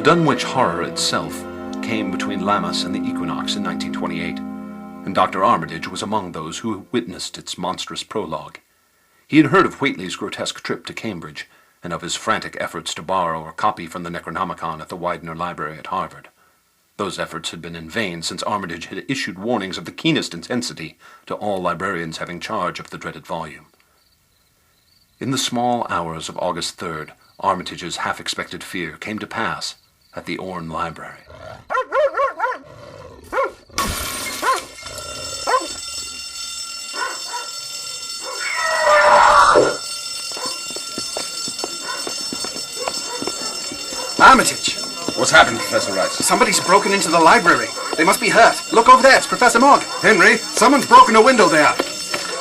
Dunwich Horror itself came between Lammas and the equinox in 1928, and Dr. Armitage was among those who witnessed its monstrous prologue. He had heard of Whately's grotesque trip to Cambridge, and of his frantic efforts to borrow or copy from the Necronomicon at the Widener Library at Harvard. Those efforts had been in vain, since Armitage had issued warnings of the keenest intensity to all librarians having charge of the dreaded volume. In the small hours of August 3rd, Armitage's half-expected fear came to pass at the Orne Library. Armitage! What's happened, Professor Rice? Somebody's broken into the library. They must be hurt. Look over there, it's Professor Morgan. Henry, someone's broken a window there.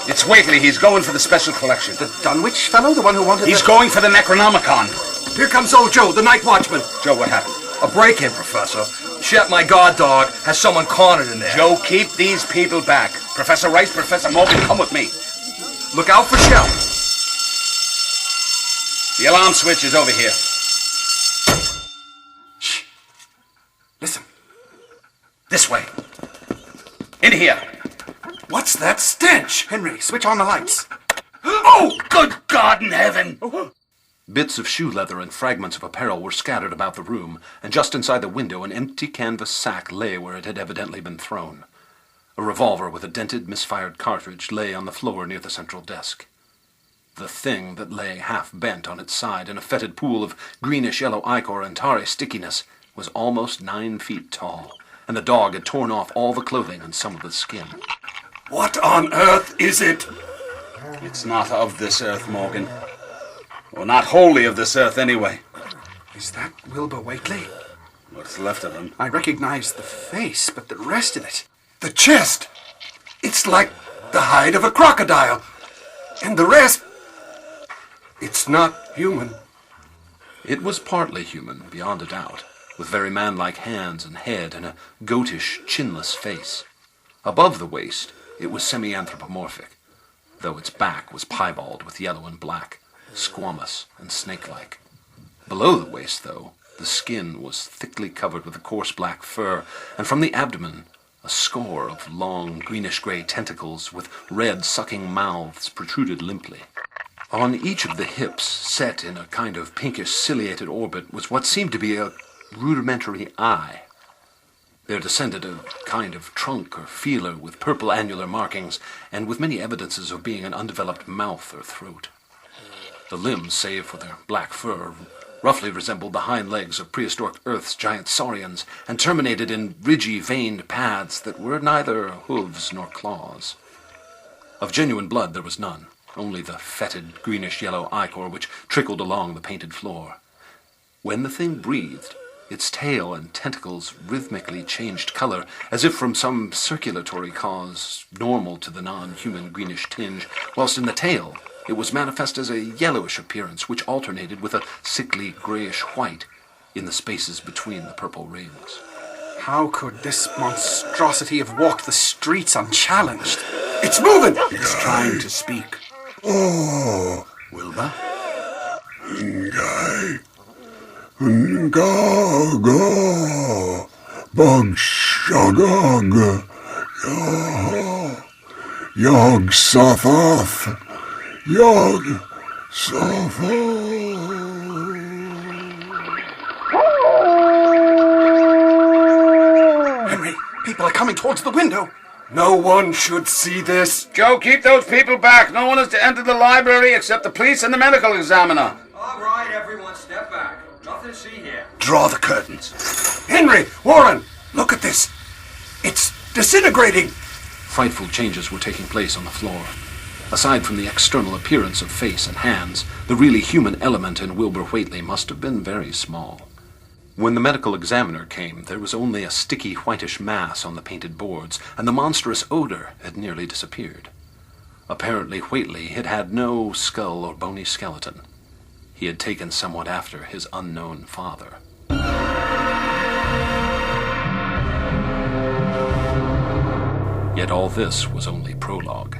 It's Whately. He's going for the special collection. The Dunwich fellow? The one who wanted He's going for the Necronomicon. Here comes old Joe, the night watchman. Joe, what happened? A break-in, Professor. Shep, my guard dog, has someone cornered in there. Joe, keep these people back. Professor Rice, Professor Morgan, come with me. Look out for Shep. The alarm switch is over here. Shh. Listen. This way. In here. What's that stench? Henry, switch on the lights. Oh, good God in heaven! Bits of shoe leather and fragments of apparel were scattered about the room, and just inside the window an empty canvas sack lay where it had evidently been thrown. A revolver with a dented, misfired cartridge lay on the floor near the central desk. The thing that lay half-bent on its side in a fetid pool of greenish-yellow ichor and tarry stickiness was almost 9 feet tall, and the dog had torn off all the clothing and some of the skin. What on earth is it? It's not of this earth, Morgan. Or not wholly of this earth, anyway. Is that Wilbur Whately? What's left of him? I recognize the face, but the rest of it... The chest. It's like the hide of a crocodile. And the rest... It's not human. It was partly human, beyond a doubt, with very man-like hands and head and a goatish, chinless face. Above the waist, it was semi-anthropomorphic, though its back was piebald with yellow and black, squamous and snake-like. Below the waist, though, the skin was thickly covered with a coarse black fur, and from the abdomen, a score of long, greenish-gray tentacles with red, sucking mouths protruded limply. On each of the hips, set in a kind of pinkish ciliated orbit, was what seemed to be a rudimentary eye. There descended a kind of trunk or feeler with purple annular markings, and with many evidences of being an undeveloped mouth or throat. The limbs, save for their black fur, roughly resembled the hind legs of prehistoric Earth's giant saurians, and terminated in ridgy, veined pads that were neither hooves nor claws. Of genuine blood there was none, only the fetid, greenish-yellow ichor which trickled along the painted floor. When the thing breathed, its tail and tentacles rhythmically changed color, as if from some circulatory cause normal to the non-human greenish tinge, whilst in the tail it was manifest as a yellowish appearance which alternated with a sickly grayish-white in the spaces between the purple rings. How could this monstrosity have walked the streets unchallenged? It's moving! It's trying to speak. Oh, Wilbur? Guy. Gaga. Bugshagag. Yog Sothoth. Yog Sothoth. Henry, people are coming towards the window. No one should see this. Joe, keep those people back. No one is to enter the library except the police and the medical examiner. All right, everyone, step back. Nothing to see here. Draw the curtains. Henry, Warren, look at this. It's disintegrating. Frightful changes were taking place on the floor. Aside from the external appearance of face and hands, the really human element in Wilbur Whately must have been very small. When the medical examiner came, there was only a sticky whitish mass on the painted boards, and the monstrous odor had nearly disappeared. Apparently Whately had had no skull or bony skeleton. He had taken somewhat after his unknown father. Yet all this was only prologue.